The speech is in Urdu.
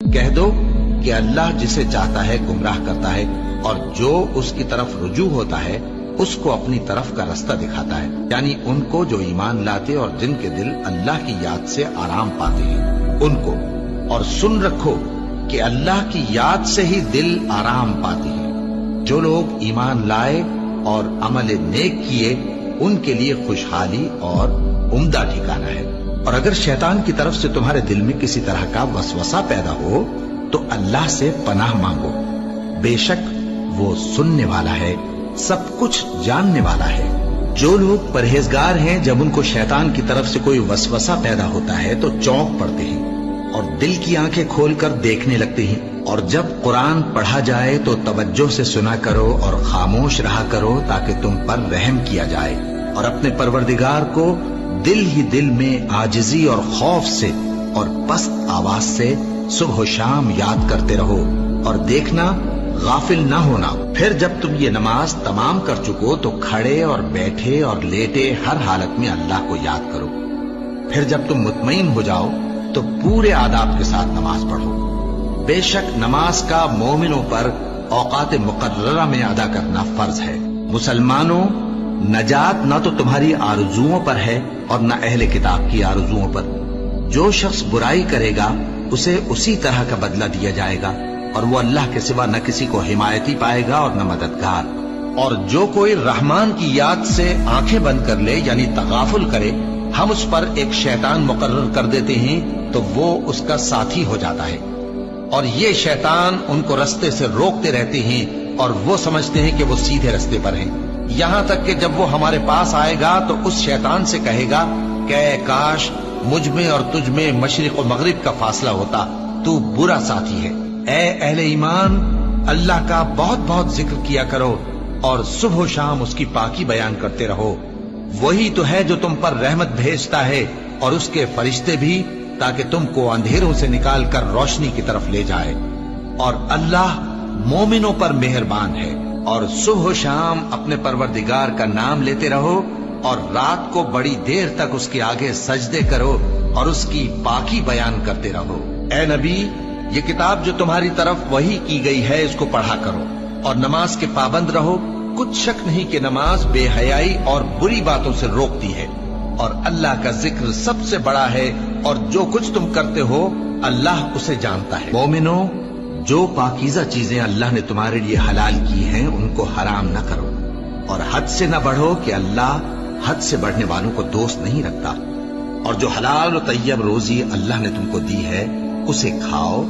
کہہ دو کہ اللہ جسے چاہتا ہے گمراہ کرتا ہے اور جو اس کی طرف رجوع ہوتا ہے اس کو اپنی طرف کا رستہ دکھاتا ہے، یعنی ان کو جو ایمان لاتے اور جن کے دل اللہ کی یاد سے آرام پاتے ہیں ان کو، اور سن رکھو کہ اللہ کی یاد سے ہی دل آرام پاتے ہیں۔ جو لوگ ایمان لائے اور عمل نیک کیے ان کے لیے خوشحالی اور عمدہ ٹھکانہ ہے۔ اور اگر شیطان کی طرف سے تمہارے دل میں کسی طرح کا وسوسہ پیدا ہو تو اللہ سے پناہ مانگو، بے شک وہ سننے والا ہے، سب کچھ جاننے والا ہے۔ جو لوگ پرہیزگار ہیں جب ان کو شیطان کی طرف سے کوئی وسوسہ پیدا ہوتا ہے تو چونک پڑتے ہیں اور دل کی آنکھیں کھول کر دیکھنے لگتے ہیں، اور جب قرآن پڑھا جائے تو توجہ سے سنا کرو اور خاموش رہا کرو تاکہ تم پر رحم کیا جائے، اور اپنے پروردگار کو دل ہی دل میں عاجزی اور خوف سے اور پست آواز سے صبح و شام یاد کرتے رہو، اور دیکھنا غافل نہ ہونا۔ پھر جب تم یہ نماز تمام کر چکو تو کھڑے اور بیٹھے اور لیٹے ہر حالت میں اللہ کو یاد کرو۔ پھر جب تم مطمئن ہو جاؤ تو پورے آداب کے ساتھ نماز پڑھو۔ بے شک نماز کا مومنوں پر اوقات مقررہ میں ادا کرنا فرض ہے۔ مسلمانوں، نجات نہ تو تمہاری آرزوؤں پر ہے اور نہ اہل کتاب کی آرزوؤں پر۔ جو شخص برائی کرے گا اسے اسی طرح کا بدلہ دیا جائے گا، اور وہ اللہ کے سوا نہ کسی کو حمایتی پائے گا اور نہ مددگار۔ اور جو کوئی رحمان کی یاد سے آنکھیں بند کر لے یعنی تغافل کرے، ہم اس پر ایک شیطان مقرر کر دیتے ہیں تو وہ اس کا ساتھی ہو جاتا ہے، اور یہ شیطان ان کو رستے سے روکتے رہتے ہیں اور وہ سمجھتے ہیں کہ وہ سیدھے رستے پر ہیں، یہاں تک کہ جب وہ ہمارے پاس آئے گا تو اس شیطان سے کہے گا کہ اے کاش مجھ میں اور تجھ میں مشرق و مغرب کا فاصلہ ہوتا، تو برا ساتھی ہے۔ اے اہل ایمان، اللہ کا بہت بہت ذکر کیا کرو اور صبح و شام اس کی پاکی بیان کرتے رہو۔ وہی تو ہے جو تم پر رحمت بھیجتا ہے اور اس کے فرشتے بھی، تاکہ تم کو اندھیروں سے نکال کر روشنی کی طرف لے جائے۔ اور اللہ مومنوں پر مہربان ہے۔ اور صبح و شام اپنے پروردگار کا نام لیتے رہو، اور رات کو بڑی دیر تک اس کے آگے سجدے کرو اور اس کی پاکی بیان کرتے رہو۔ اے نبی، یہ کتاب جو تمہاری طرف وحی کی گئی ہے اس کو پڑھا کرو اور نماز کے پابند رہو۔ کچھ شک نہیں کہ نماز بے حیائی اور بری باتوں سے روکتی ہے، اور اللہ کا ذکر سب سے بڑا ہے، اور جو کچھ تم کرتے ہو اللہ اسے جانتا ہے۔ مومنو، جو پاکیزہ چیزیں اللہ نے تمہارے لیے حلال کی ہیں ان کو حرام نہ کرو، اور حد سے نہ بڑھو کہ اللہ حد سے بڑھنے والوں کو دوست نہیں رکھتا، اور جو حلال و طیب روزی اللہ نے تم کو دی ہے اسے کھاؤ